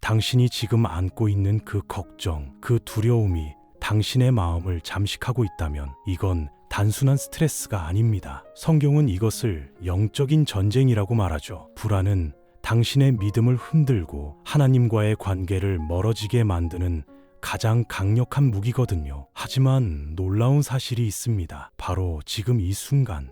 당신이 지금 안고 있는 그 걱정, 그 두려움이 당신의 마음을 잠식하고 있다면 이건 단순한 스트레스가 아닙니다. 성경은 이것을 영적인 전쟁이라고 말하죠. 불안은 당신의 믿음을 흔들고 하나님과의 관계를 멀어지게 만드는 가장 강력한 무기거든요. 하지만 놀라운 사실이 있습니다. 바로 지금 이 순간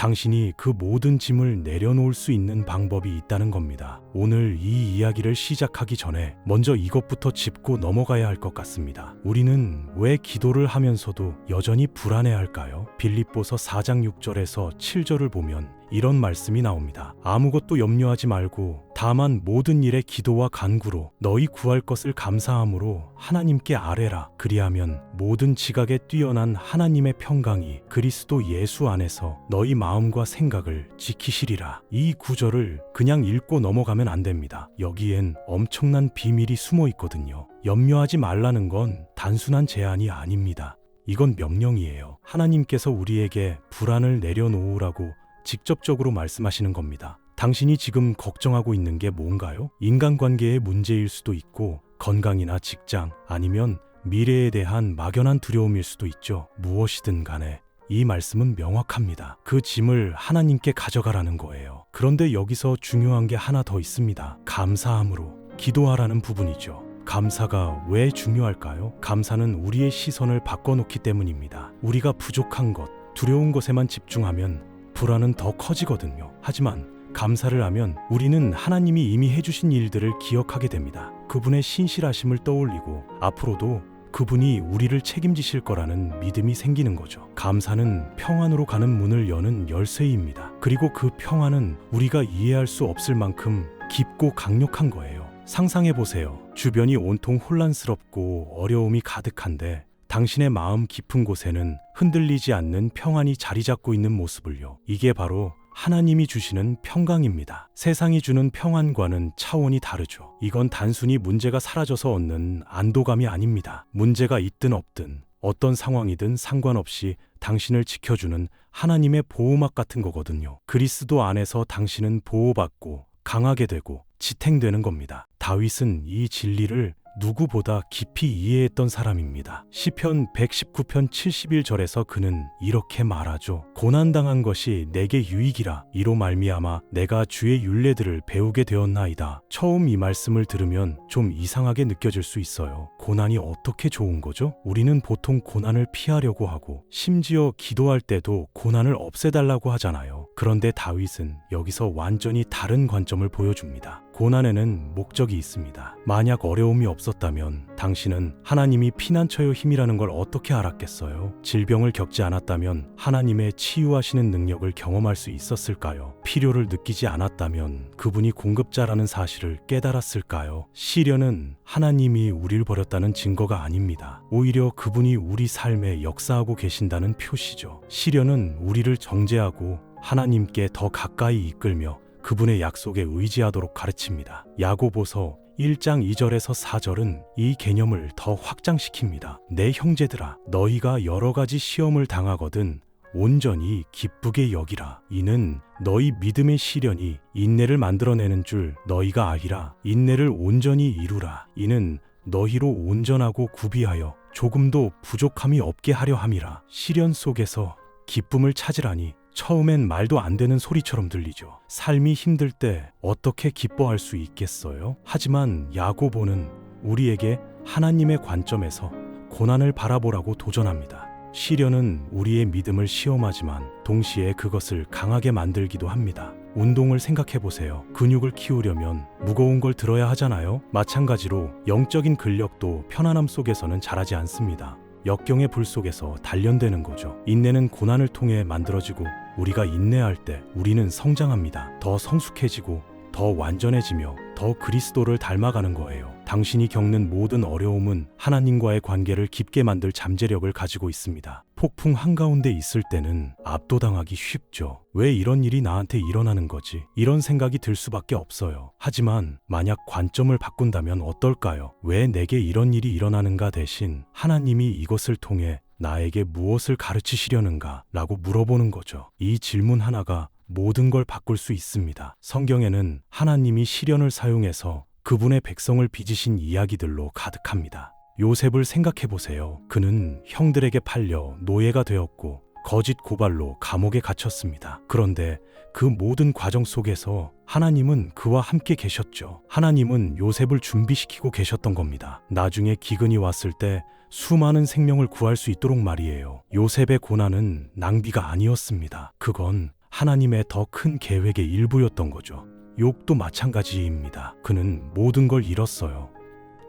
당신이 그 모든 짐을 내려놓을 수 있는 방법이 있다는 겁니다. 오늘 이 이야기를 시작하기 전에 먼저 이것부터 짚고 넘어가야 할 것 같습니다. 우리는 왜 기도를 하면서도 여전히 불안해할까요? 빌립보서 4장 6절에서 7절을 보면 이런 말씀이 나옵니다. 아무것도 염려하지 말고 다만 모든 일에 기도와 간구로 너희 구할 것을 감사함으로 하나님께 아뢰라. 그리하면 모든 지각에 뛰어난 하나님의 평강이 그리스도 예수 안에서 너희 마음과 생각을 지키시리라. 이 구절을 그냥 읽고 넘어가면 안 됩니다. 여기엔 엄청난 비밀이 숨어 있거든요. 염려하지 말라는 건 단순한 제안이 아닙니다. 이건 명령이에요. 하나님께서 우리에게 불안을 내려놓으라고 직접적으로 말씀하시는 겁니다. 당신이 지금 걱정하고 있는 게 뭔가요? 인간관계의 문제일 수도 있고 건강이나 직장 아니면 미래에 대한 막연한 두려움일 수도 있죠. 무엇이든 간에 이 말씀은 명확합니다. 그 짐을 하나님께 가져가라는 거예요. 그런데 여기서 중요한 게 하나 더 있습니다. 감사함으로 기도하라는 부분이죠. 감사가 왜 중요할까요? 감사는 우리의 시선을 바꿔놓기 때문입니다. 우리가 부족한 것, 두려운 것에만 집중하면 불안은 더 커지거든요. 하지만 감사를 하면 우리는 하나님이 이미 해주신 일들을 기억하게 됩니다. 그분의 신실하심을 떠올리고 앞으로도 그분이 우리를 책임지실 거라는 믿음이 생기는 거죠. 감사는 평안으로 가는 문을 여는 열쇠입니다. 그리고 그 평안은 우리가 이해할 수 없을 만큼 깊고 강력한 거예요. 상상해보세요. 주변이 온통 혼란스럽고 어려움이 가득한데 당신의 마음 깊은 곳에는 흔들리지 않는 평안이 자리 잡고 있는 모습을요. 이게 바로 하나님이 주시는 평강입니다. 세상이 주는 평안과는 차원이 다르죠. 이건 단순히 문제가 사라져서 얻는 안도감이 아닙니다. 문제가 있든 없든 어떤 상황이든 상관없이 당신을 지켜주는 하나님의 보호막 같은 거거든요. 그리스도 안에서 당신은 보호받고 강하게 되고 지탱되는 겁니다. 다윗은 이 진리를 누구보다 깊이 이해했던 사람입니다. 시편 119편 71절에서 그는 이렇게 말하죠. 고난당한 것이 내게 유익이라. 이로 말미암아 내가 주의 율례들을 배우게 되었나이다. 처음 이 말씀을 들으면 좀 이상하게 느껴질 수 있어요. 고난이 어떻게 좋은 거죠? 우리는 보통 고난을 피하려고 하고 심지어 기도할 때도 고난을 없애달라고 하잖아요. 그런데 다윗은 여기서 완전히 다른 관점을 보여줍니다. 고난에는 목적이 있습니다. 만약 어려움이 없었다면 당신은 하나님이 피난처요 힘이라는 걸 어떻게 알았겠어요? 질병을 겪지 않았다면 하나님의 치유하시는 능력을 경험할 수 있었을까요? 필요를 느끼지 않았다면 그분이 공급자라는 사실을 깨달았을까요? 시련은 하나님이 우리를 버렸다는 증거가 아닙니다. 오히려 그분이 우리 삶에 역사하고 계신다는 표시죠. 시련은 우리를 정죄하고 하나님께 더 가까이 이끌며 그분의 약속에 의지하도록 가르칩니다. 야고보서 1장 2절에서 4절은 이 개념을 더 확장시킵니다. 내 형제들아, 너희가 여러 가지 시험을 당하거든 온전히 기쁘게 여기라. 이는 너희 믿음의 시련이 인내를 만들어내는 줄 너희가 아리라. 인내를 온전히 이루라. 이는 너희로 온전하고 구비하여 조금도 부족함이 없게 하려 함이라. 시련 속에서 기쁨을 찾으라니 처음엔 말도 안 되는 소리처럼 들리죠. 삶이 힘들 때 어떻게 기뻐할 수 있겠어요? 하지만 야고보는 우리에게 하나님의 관점에서 고난을 바라보라고 도전합니다. 시련은 우리의 믿음을 시험하지만 동시에 그것을 강하게 만들기도 합니다. 운동을 생각해보세요. 근육을 키우려면 무거운 걸 들어야 하잖아요. 마찬가지로 영적인 근력도 편안함 속에서는 자라지 않습니다. 역경의 불 속에서 단련되는 거죠. 인내는 고난을 통해 만들어지고 우리가 인내할 때 우리는 성장합니다. 더 성숙해지고 더 완전해지며 더 그리스도를 닮아가는 거예요. 당신이 겪는 모든 어려움은 하나님과의 관계를 깊게 만들 잠재력을 가지고 있습니다. 폭풍 한가운데 있을 때는 압도당하기 쉽죠. 왜 이런 일이 나한테 일어나는 거지? 이런 생각이 들 수밖에 없어요. 하지만 만약 관점을 바꾼다면 어떨까요? 왜 내게 이런 일이 일어나는가 대신 하나님이 이것을 통해 나에게 무엇을 가르치시려는가? 라고 물어보는 거죠. 이 질문 하나가 모든 걸 바꿀 수 있습니다. 성경에는 하나님이 시련을 사용해서 그분의 백성을 빚으신 이야기들로 가득합니다. 요셉을 생각해 보세요. 그는 형들에게 팔려 노예가 되었고 거짓 고발로 감옥에 갇혔습니다. 그런데 그 모든 과정 속에서 하나님은 그와 함께 계셨죠. 하나님은 요셉을 준비시키고 계셨던 겁니다. 나중에 기근이 왔을 때 수많은 생명을 구할 수 있도록 말이에요. 요셉의 고난은 낭비가 아니었습니다. 그건 하나님의 더 큰 계획의 일부였던 거죠. 욥도 마찬가지입니다. 그는 모든 걸 잃었어요.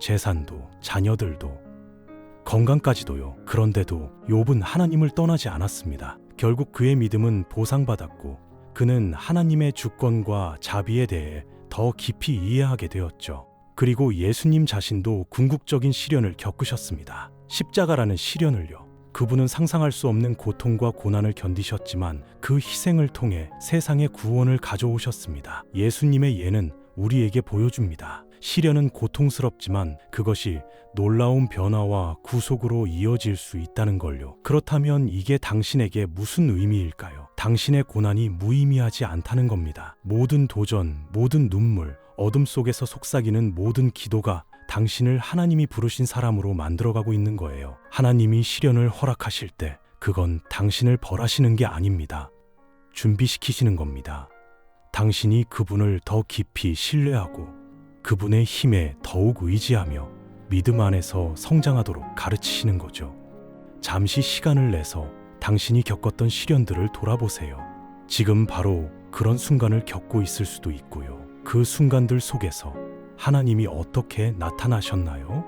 재산도, 자녀들도, 건강까지도요. 그런데도 욥은 하나님을 떠나지 않았습니다. 결국 그의 믿음은 보상받았고 그는 하나님의 주권과 자비에 대해 더 깊이 이해하게 되었죠. 그리고 예수님 자신도 궁극적인 시련을 겪으셨습니다. 십자가라는 시련을요. 그분은 상상할 수 없는 고통과 고난을 견디셨지만 그 희생을 통해 세상의 구원을 가져오셨습니다. 예수님의 예는 우리에게 보여줍니다. 시련은 고통스럽지만 그것이 놀라운 변화와 구속으로 이어질 수 있다는 걸요. 그렇다면 이게 당신에게 무슨 의미일까요? 당신의 고난이 무의미하지 않다는 겁니다. 모든 도전, 모든 눈물, 어둠 속에서 속삭이는 모든 기도가 당신을 하나님이 부르신 사람으로 만들어가고 있는 거예요. 하나님이 시련을 허락하실 때 그건 당신을 벌하시는 게 아닙니다. 준비시키시는 겁니다. 당신이 그분을 더 깊이 신뢰하고 그분의 힘에 더욱 의지하며 믿음 안에서 성장하도록 가르치시는 거죠. 잠시 시간을 내서 당신이 겪었던 시련들을 돌아보세요. 지금 바로 그런 순간을 겪고 있을 수도 있고요. 그 순간들 속에서 하나님이 어떻게 나타나셨나요?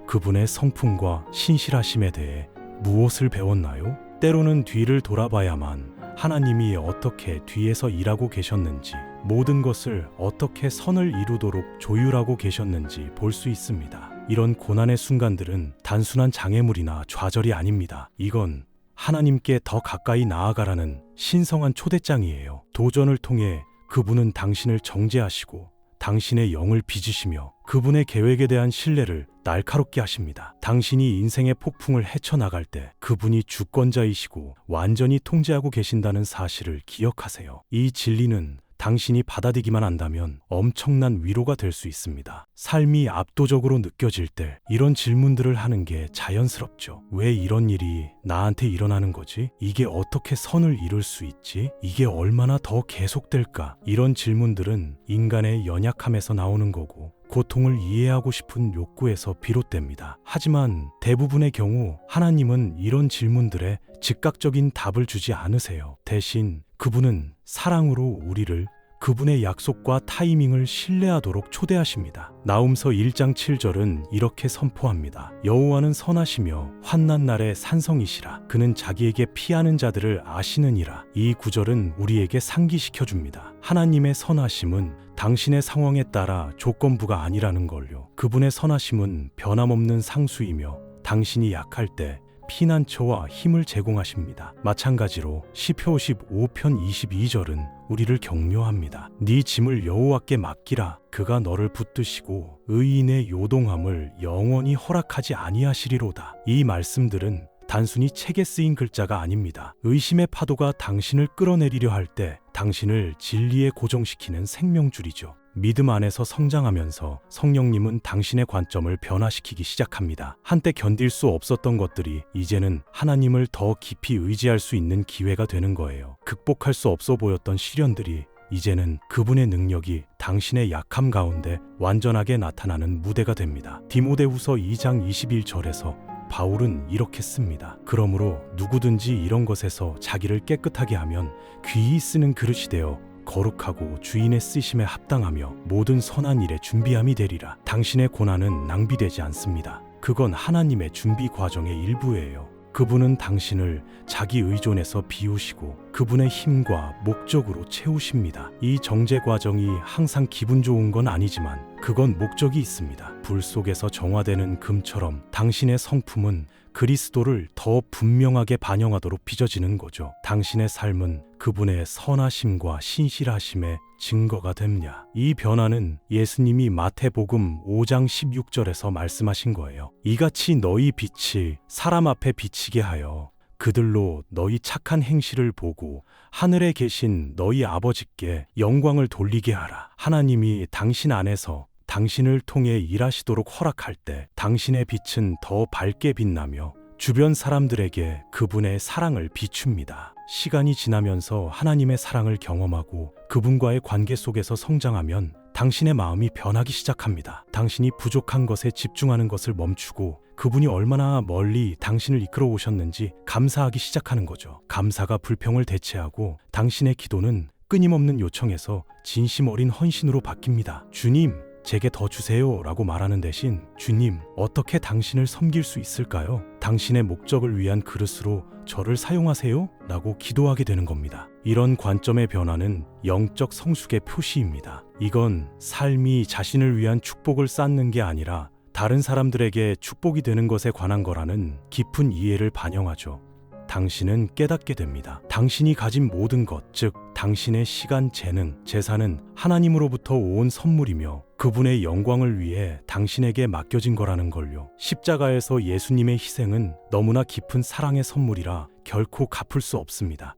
그분의 성품과 신실하심에 대해 무엇을 배웠나요? 때로는 뒤를 돌아봐야만 하나님이 어떻게 뒤에서 일하고 계셨는지, 모든 것을 어떻게 선을 이루도록 조율하고 계셨는지 볼 수 있습니다. 이런 고난의 순간들은 단순한 장애물이나 좌절이 아닙니다. 이건 하나님께 더 가까이 나아가라는 신성한 초대장이에요. 도전을 통해 그분은 당신을 정죄하시고 당신의 영을 빚으시며 그분의 계획에 대한 신뢰를 날카롭게 하십니다. 당신이 인생의 폭풍을 헤쳐나갈 때 그분이 주권자이시고 완전히 통제하고 계신다는 사실을 기억하세요. 이 진리는 당신이 받아들이기만 한다면 엄청난 위로가 될 수 있습니다. 삶이 압도적으로 느껴질 때 이런 질문들을 하는 게 자연스럽죠. 왜 이런 일이 나한테 일어나는 거지? 이게 어떻게 선을 이룰 수 있지? 이게 얼마나 더 계속될까? 이런 질문들은 인간의 연약함에서 나오는 거고 고통을 이해하고 싶은 욕구에서 비롯됩니다. 하지만 대부분의 경우 하나님은 이런 질문들에 즉각적인 답을 주지 않으세요. 대신 그분은 사랑으로 우리를 그분의 약속과 타이밍을 신뢰하도록 초대하십니다. 나훔서 1장 7절은 이렇게 선포합니다. 여호와는 선하시며 환난 날에 산성이시라. 그는 자기에게 피하는 자들을 아시느니라. 이 구절은 우리에게 상기시켜줍니다. 하나님의 선하심은 당신의 상황에 따라 조건부가 아니라는 걸요. 그분의 선하심은 변함없는 상수이며 당신이 약할 때 피난처와 힘을 제공하십니다. 마찬가지로 시편 55편 22절은 우리를 격려합니다. 네 짐을 여호와께 맡기라. 그가 너를 붙드시고 의인의 요동함을 영원히 허락하지 아니하시리로다. 이 말씀들은 단순히 책에 쓰인 글자가 아닙니다. 의심의 파도가 당신을 끌어내리려 할 때 당신을 진리에 고정시키는 생명줄이죠. 믿음 안에서 성장하면서 성령님은 당신의 관점을 변화시키기 시작합니다. 한때 견딜 수 없었던 것들이 이제는 하나님을 더 깊이 의지할 수 있는 기회가 되는 거예요. 극복할 수 없어 보였던 시련들이 이제는 그분의 능력이 당신의 약함 가운데 완전하게 나타나는 무대가 됩니다. 디모데후서 2장 21절에서 바울은 이렇게 씁니다. 그러므로 누구든지 이런 것에서 자기를 깨끗하게 하면 귀히 쓰는 그릇이 되어 거룩하고 주인의 쓰심에 합당하며 모든 선한 일에 준비함이 되리라. 당신의 고난은 낭비되지 않습니다. 그건 하나님의 준비 과정의 일부예요. 그분은 당신을 자기 의존에서 비우시고 그분의 힘과 목적으로 채우십니다. 이 정죄 과정이 항상 기분 좋은 건 아니지만 그건 목적이 있습니다. 불 속에서 정화되는 금처럼 당신의 성품은 그리스도를 더 분명하게 반영하도록 빚어지는 거죠. 당신의 삶은 그분의 선하심과 신실하심의 증거가 됩니다. 이 변화는 예수님이 마태복음 5장 16절에서 말씀하신 거예요. 이같이 너희 빛이 사람 앞에 비치게 하여 그들로 너희 착한 행실을 보고 하늘에 계신 너희 아버지께 영광을 돌리게 하라. 하나님이 당신 안에서 당신을 통해 일하시도록 허락할 때 당신의 빛은 더 밝게 빛나며 주변 사람들에게 그분의 사랑을 비춥니다. 시간이 지나면서 하나님의 사랑을 경험하고 그분과의 관계 속에서 성장하면 당신의 마음이 변하기 시작합니다. 당신이 부족한 것에 집중하는 것을 멈추고 그분이 얼마나 멀리 당신을 이끌어 오셨는지 감사하기 시작하는 거죠. 감사가 불평을 대체하고 당신의 기도는 끊임없는 요청에서 진심 어린 헌신으로 바뀝니다. 주님, 제게 더 주세요 라고 말하는 대신 주님, 어떻게 당신을 섬길 수 있을까요? 당신의 목적을 위한 그릇으로 저를 사용하세요? 라고 기도하게 되는 겁니다. 이런 관점의 변화는 영적 성숙의 표시입니다. 이건 삶이 자신을 위한 축복을 쌓는 게 아니라 다른 사람들에게 축복이 되는 것에 관한 거라는 깊은 이해를 반영하죠. 당신은 깨닫게 됩니다. 당신이 가진 모든 것, 즉 당신의 시간, 재능, 재산은 하나님으로부터 온 선물이며 그분의 영광을 위해 당신에게 맡겨진 거라는 걸요. 십자가에서 예수님의 희생은 너무나 깊은 사랑의 선물이라 결코 갚을 수 없습니다.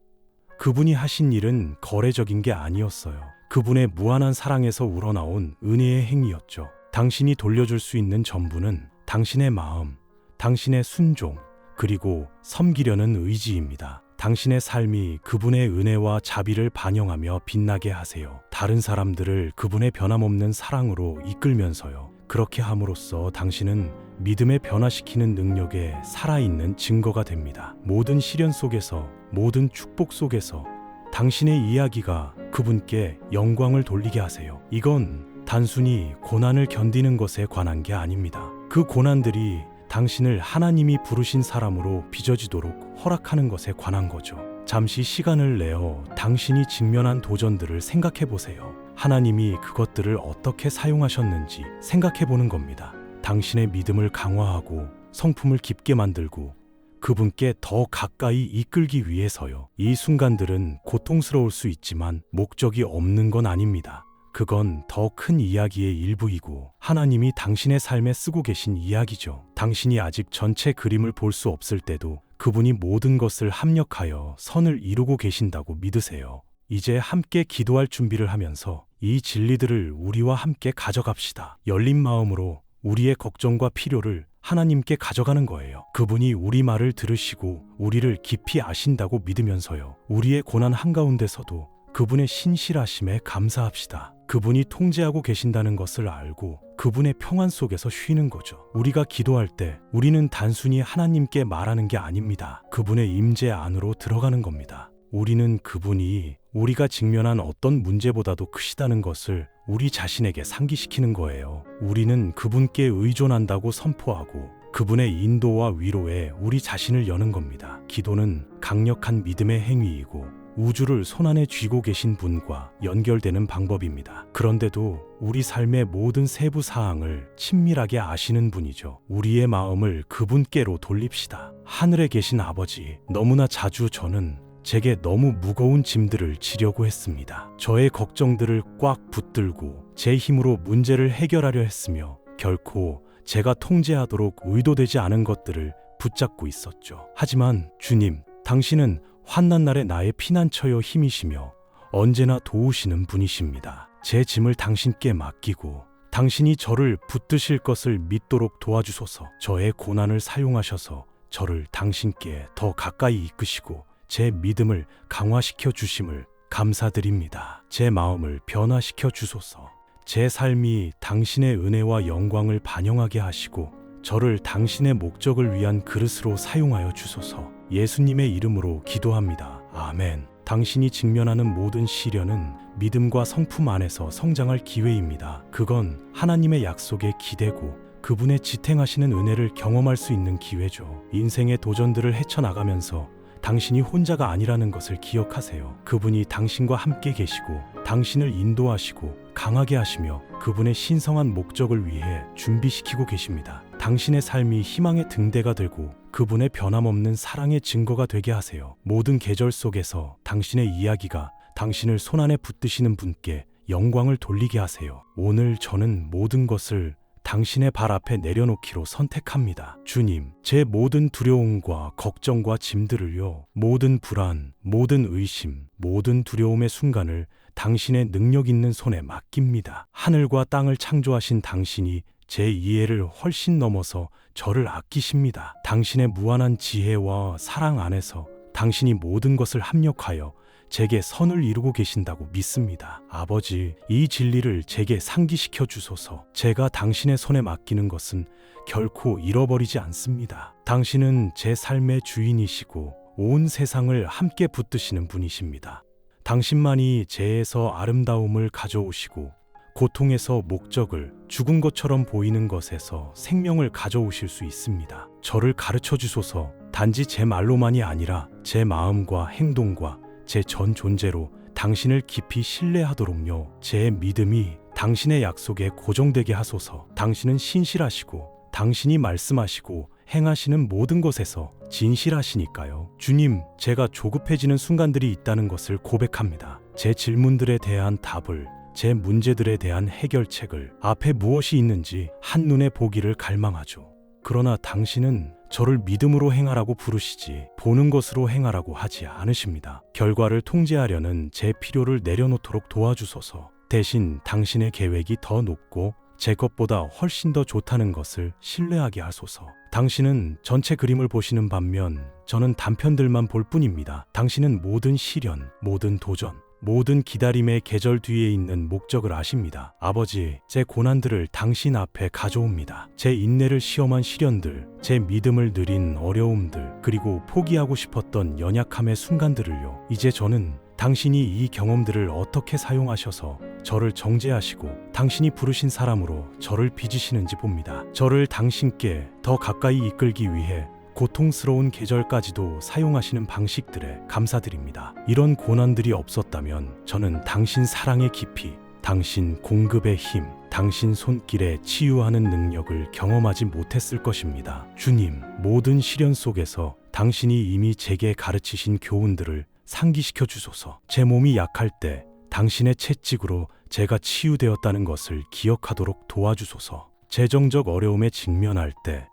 그분이 하신 일은 거래적인 게 아니었어요. 그분의 무한한 사랑에서 우러나온 은혜의 행위였죠. 당신이 돌려줄 수 있는 전부는 당신의 마음, 당신의 순종, 그리고 섬기려는 의지입니다. 당신의 삶이 그분의 은혜와 자비를 반영하며 빛나게 하세요. 다른 사람들을 그분의 변함없는 사랑으로 이끌면서요. 그렇게 함으로써 당신은 믿음에 변화시키는 능력에 살아있는 증거가 됩니다. 모든 시련 속에서, 모든 축복 속에서 당신의 이야기가 그분께 영광을 돌리게 하세요. 이건 단순히 고난을 견디는 것에 관한 게 아닙니다. 그 고난들이 당신을 하나님이 부르신 사람으로 빚어지도록 허락하는 것에 관한 거죠. 잠시 시간을 내어 당신이 직면한 도전들을 생각해 보세요. 하나님이 그것들을 어떻게 사용하셨는지 생각해 보는 겁니다. 당신의 믿음을 강화하고 성품을 깊게 만들고 그분께 더 가까이 이끌기 위해서요. 이 순간들은 고통스러울 수 있지만 목적이 없는 건 아닙니다. 그건 더 큰 이야기의 일부이고 하나님이 당신의 삶에 쓰고 계신 이야기죠. 당신이 아직 전체 그림을 볼 수 없을 때도 그분이 모든 것을 합력하여 선을 이루고 계신다고 믿으세요. 이제 함께 기도할 준비를 하면서 이 진리들을 우리와 함께 가져갑시다. 열린 마음으로 우리의 걱정과 필요를 하나님께 가져가는 거예요. 그분이 우리 말을 들으시고 우리를 깊이 아신다고 믿으면서요. 우리의 고난 한가운데서도 그분의 신실하심에 감사합시다. 그분이 통제하고 계신다는 것을 알고 그분의 평안 속에서 쉬는 거죠. 우리가 기도할 때 우리는 단순히 하나님께 말하는 게 아닙니다. 그분의 임재 안으로 들어가는 겁니다. 우리는 그분이 우리가 직면한 어떤 문제보다도 크시다는 것을 우리 자신에게 상기시키는 거예요. 우리는 그분께 의존한다고 선포하고 그분의 인도와 위로에 우리 자신을 여는 겁니다. 기도는 강력한 믿음의 행위이고 우주를 손안에 쥐고 계신 분과 연결되는 방법입니다. 그런데도 우리 삶의 모든 세부 사항을 친밀하게 아시는 분이죠. 우리의 마음을 그분께로 돌립시다. 하늘에 계신 아버지, 너무나 자주 저는 제게 너무 무거운 짐들을 지려고 했습니다. 저의 걱정들을 꽉 붙들고 제 힘으로 문제를 해결하려 했으며 결코 제가 통제하도록 의도되지 않은 것들을 붙잡고 있었죠. 하지만 주님, 당신은 환난 날에 나의 피난처여 힘이시며 언제나 도우시는 분이십니다. 제 짐을 당신께 맡기고 당신이 저를 붙드실 것을 믿도록 도와주소서. 저의 고난을 사용하셔서 저를 당신께 더 가까이 이끄시고 제 믿음을 강화시켜 주심을 감사드립니다. 제 마음을 변화시켜 주소서. 제 삶이 당신의 은혜와 영광을 반영하게 하시고 저를 당신의 목적을 위한 그릇으로 사용하여 주소서. 예수님의 이름으로 기도합니다. 아멘. 당신이 직면하는 모든 시련은 믿음과 성품 안에서 성장할 기회입니다. 그건 하나님의 약속에 기대고 그분의 지탱하시는 은혜를 경험할 수 있는 기회죠. 인생의 도전들을 헤쳐나가면서 당신이 혼자가 아니라는 것을 기억하세요. 그분이 당신과 함께 계시고 당신을 인도하시고 강하게 하시며 그분의 신성한 목적을 위해 준비시키고 계십니다. 당신의 삶이 희망의 등대가 되고 그분의 변함없는 사랑의 증거가 되게 하세요. 모든 계절 속에서 당신의 이야기가 당신을 손안에 붙드시는 분께 영광을 돌리게 하세요. 오늘 저는 모든 것을 당신의 발 앞에 내려놓기로 선택합니다. 주님, 제 모든 두려움과 걱정과 짐들을요, 모든 불안, 모든 의심, 모든 두려움의 순간을 당신의 능력 있는 손에 맡깁니다. 하늘과 땅을 창조하신 당신이 제 이해를 훨씬 넘어서 저를 아끼십니다. 당신의 무한한 지혜와 사랑 안에서 당신이 모든 것을 합력하여 제게 선을 이루고 계신다고 믿습니다. 아버지, 이 진리를 제게 상기시켜 주소서. 제가 당신의 손에 맡기는 것은 결코 잃어버리지 않습니다. 당신은 제 삶의 주인이시고 온 세상을 함께 붙드시는 분이십니다. 당신만이 재에서 아름다움을 가져오시고 고통에서 목적을, 죽은 것처럼 보이는 것에서 생명을 가져오실 수 있습니다. 저를 가르쳐 주소서. 단지 제 말로만이 아니라 제 마음과 행동과 제 전 존재로 당신을 깊이 신뢰하도록요. 제 믿음이 당신의 약속에 고정되게 하소서. 당신은 신실하시고 당신이 말씀하시고 행하시는 모든 것에서 진실하시니까요. 주님, 제가 조급해지는 순간들이 있다는 것을 고백합니다. 제 질문들에 대한 답을, 제 문제들에 대한 해결책을, 앞에 무엇이 있는지 한눈에 보기를 갈망하죠. 그러나 당신은 저를 믿음으로 행하라고 부르시지 보는 것으로 행하라고 하지 않으십니다. 결과를 통제하려는 제 필요를 내려놓도록 도와주소서. 대신 당신의 계획이 더 높고 제 것보다 훨씬 더 좋다는 것을 신뢰하게 하소서. 당신은 전체 그림을 보시는 반면 저는 단편들만 볼 뿐입니다. 당신은 모든 시련, 모든 도전, 모든 기다림의 계절 뒤에 있는 목적을 아십니다. 아버지, 제 고난들을 당신 앞에 가져옵니다. 제 인내를 시험한 시련들, 제 믿음을 느린 어려움들, 그리고 포기하고 싶었던 연약함의 순간들을요. 이제 저는 당신이 이 경험들을 어떻게 사용하셔서 저를 정죄하시고 당신이 부르신 사람으로 저를 빚으시는지 봅니다. 저를 당신께 더 가까이 이끌기 위해 고통스러운 계절까지도 사용하시는 방식들에 감사드립니다. 이런 고난들이 없었다면 저는 당신 사랑의 깊이, 당신 공급의 힘, 당신 손길에 치유하는 능력을 경험하지 못했을 것입니다. 주님, 모든 시련 속에서 당신이 이미 제게 가르치신 교훈들을 상기시켜 주소서. 제 몸이 약할 때 당신의 채찍으로 제가 치유되었다는 것을 기억하도록 도와주소서. 재정적 어려움에 직면할 때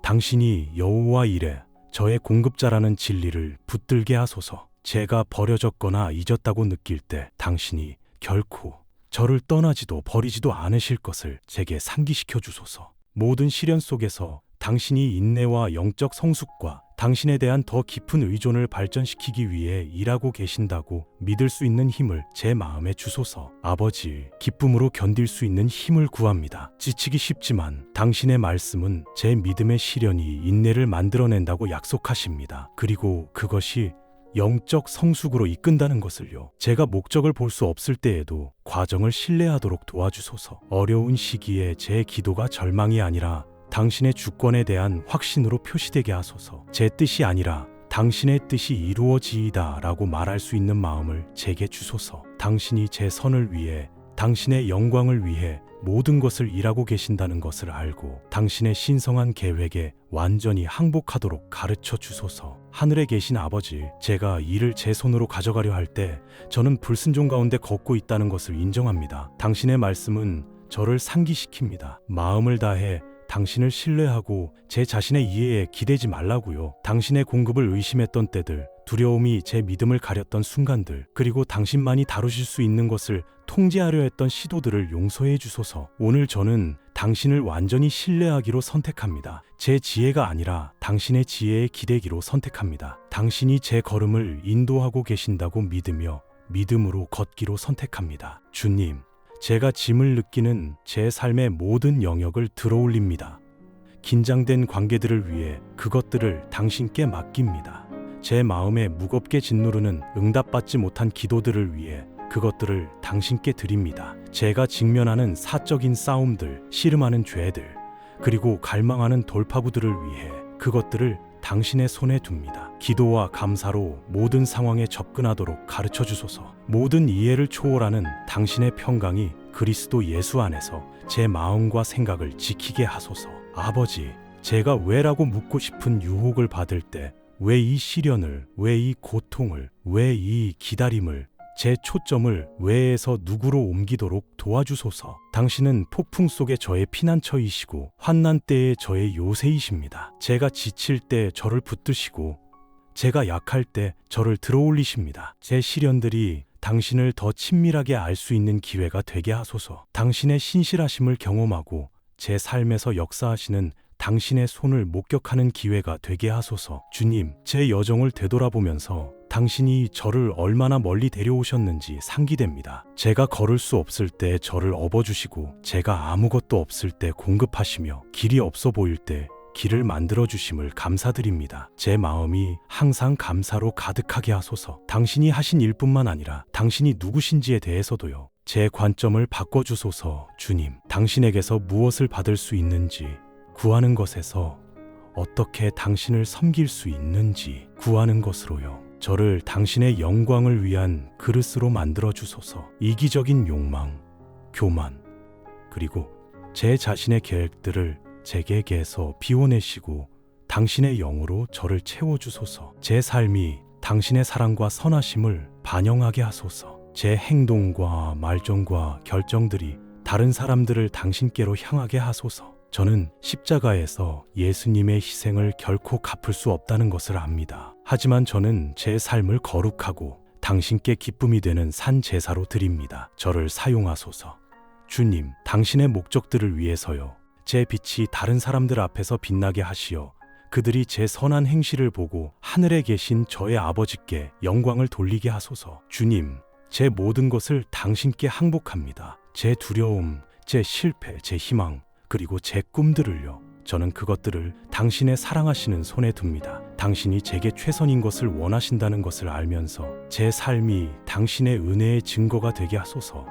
당신이 여호와 이레, 저의 공급자라는 진리를 붙들게 하소서. 제가 버려졌거나 잊었다고 느낄 때 당신이 결코 저를 떠나지도 버리지도 않으실 것을 제게 상기시켜 주소서. 모든 시련 속에서 당신이 인내와 영적 성숙과 당신에 대한 더 깊은 의존을 발전시키기 위해 일하고 계신다고 믿을 수 있는 힘을 제 마음에 주소서. 아버지, 기쁨으로 견딜 수 있는 힘을 구합니다. 지치기 쉽지만 당신의 말씀은 제 믿음의 시련이 인내를 만들어낸다고 약속하십니다. 그리고 그것이 영적 성숙으로 이끈다는 것을요. 제가 목적을 볼 수 없을 때에도 과정을 신뢰하도록 도와주소서. 어려운 시기에 제 기도가 절망이 아니라 당신의 주권에 대한 확신으로 표시되게 하소서. 제 뜻이 아니라 당신의 뜻이 이루어지이다 라고 말할 수 있는 마음을 제게 주소서. 당신이 제 선을 위해, 당신의 영광을 위해 모든 것을 일하고 계신다는 것을 알고 당신의 신성한 계획에 완전히 항복하도록 가르쳐 주소서. 하늘에 계신 아버지, 제가 일을 제 손으로 가져가려 할 때 저는 불순종 가운데 걷고 있다는 것을 인정합니다. 당신의 말씀은 저를 상기시킵니다. 마음을 다해 당신을 신뢰하고 제 자신의 이해에 기대지 말라고요. 당신의 공급을 의심했던 때들, 두려움이 제 믿음을 가렸던 순간들, 그리고 당신만이 다루실 수 있는 것을 통제하려 했던 시도들을 용서해 주소서. 오늘 저는 당신을 완전히 신뢰하기로 선택합니다. 제 지혜가 아니라 당신의 지혜에 기대기로 선택합니다. 당신이 제 걸음을 인도하고 계신다고 믿으며 믿음으로 걷기로 선택합니다. 주님, 제가 짐을 느끼는 제 삶의 모든 영역을 들어올립니다. 긴장된 관계들을 위해 그것들을 당신께 맡깁니다. 제 마음에 무겁게 짓누르는 응답받지 못한 기도들을 위해 그것들을 당신께 드립니다. 제가 직면하는 사적인 싸움들, 씨름하는 죄들, 그리고 갈망하는 돌파구들을 위해 그것들을 당신의 손에 둡니다. 기도와 감사로 모든 상황에 접근하도록 가르쳐 주소서. 모든 이해를 초월하는 당신의 평강이 그리스도 예수 안에서 제 마음과 생각을 지키게 하소서. 아버지, 제가 왜라고 묻고 싶은 유혹을 받을 때 왜 이 시련을, 왜 이 고통을, 왜 이 기다림을, 제 초점을 왜에서 누구로 옮기도록 도와주소서. 당신은 폭풍 속에 저의 피난처이시고 환난 때에 저의 요새이십니다. 제가 지칠 때 저를 붙드시고 제가 약할 때 저를 들어올리십니다. 제 시련들이 당신을 더 친밀하게 알 수 있는 기회가 되게 하소서. 당신의 신실하심을 경험하고 제 삶에서 역사하시는 당신의 손을 목격하는 기회가 되게 하소서. 주님, 제 여정을 되돌아보면서 당신이 저를 얼마나 멀리 데려오셨는지 상기됩니다. 제가 걸을 수 없을 때 저를 업어주시고, 제가 아무것도 없을 때 공급하시며, 길이 없어 보일 때 길을 만들어 주심을 감사드립니다. 제 마음이 항상 감사로 가득하게 하소서. 당신이 하신 일뿐만 아니라 당신이 누구신지에 대해서도요. 제 관점을 바꿔주소서. 주님, 당신에게서 무엇을 받을 수 있는지, 구하는 것에서 어떻게 당신을 섬길 수 있는지 구하는 것으로요. 저를 당신의 영광을 위한 그릇으로 만들어 주소서. 이기적인 욕망, 교만, 그리고 제 자신의 계획들을 제게게서 비워내시고 당신의 영으로 저를 채워주소서. 제 삶이 당신의 사랑과 선하심을 반영하게 하소서. 제 행동과 말정과 결정들이 다른 사람들을 당신께로 향하게 하소서. 저는 십자가에서 예수님의 희생을 결코 갚을 수 없다는 것을 압니다. 하지만 저는 제 삶을 거룩하고 당신께 기쁨이 되는 산 제사로 드립니다. 저를 사용하소서. 주님, 당신의 목적들을 위해서요. 제 빛이 다른 사람들 앞에서 빛나게 하시어 그들이 제 선한 행실을 보고 하늘에 계신 저의 아버지께 영광을 돌리게 하소서. 주님, 제 모든 것을 당신께 항복합니다. 제 두려움, 제 실패, 제 희망, 그리고 제 꿈들을요. 저는 그것들을 당신의 사랑하시는 손에 둡니다. 당신이 제게 최선인 것을 원하신다는 것을 알면서 제 삶이 당신의 은혜의 증거가 되게 하소서.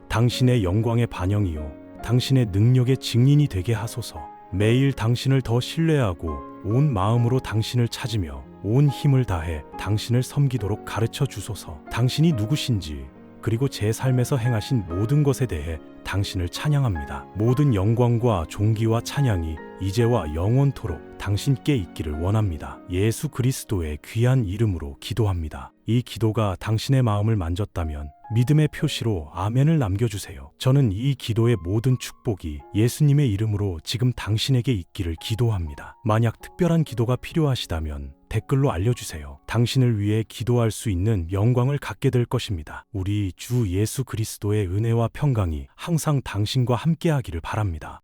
당신의 영광의 반영이요. 당신의 능력의 증인이 되게 하소서. 매일 당신을 더 신뢰하고 온 마음으로 당신을 찾으며 온 힘을 다해 당신을 섬기도록 가르쳐 주소서. 당신이 누구신지, 그리고 제 삶에서 행하신 모든 것에 대해 당신을 찬양합니다. 모든 영광과 존귀와 찬양이 이제와 영원토록 당신께 있기를 원합니다. 예수 그리스도의 귀한 이름으로 기도합니다. 이 기도가 당신의 마음을 만졌다면 믿음의 표시로 아멘을 남겨주세요. 저는 이 기도의 모든 축복이 예수님의 이름으로 지금 당신에게 있기를 기도합니다. 만약 특별한 기도가 필요하시다면 댓글로 알려주세요. 당신을 위해 기도할 수 있는 영광을 갖게 될 것입니다. 우리 주 예수 그리스도의 은혜와 평강이 항상 당신과 함께하기를 바랍니다.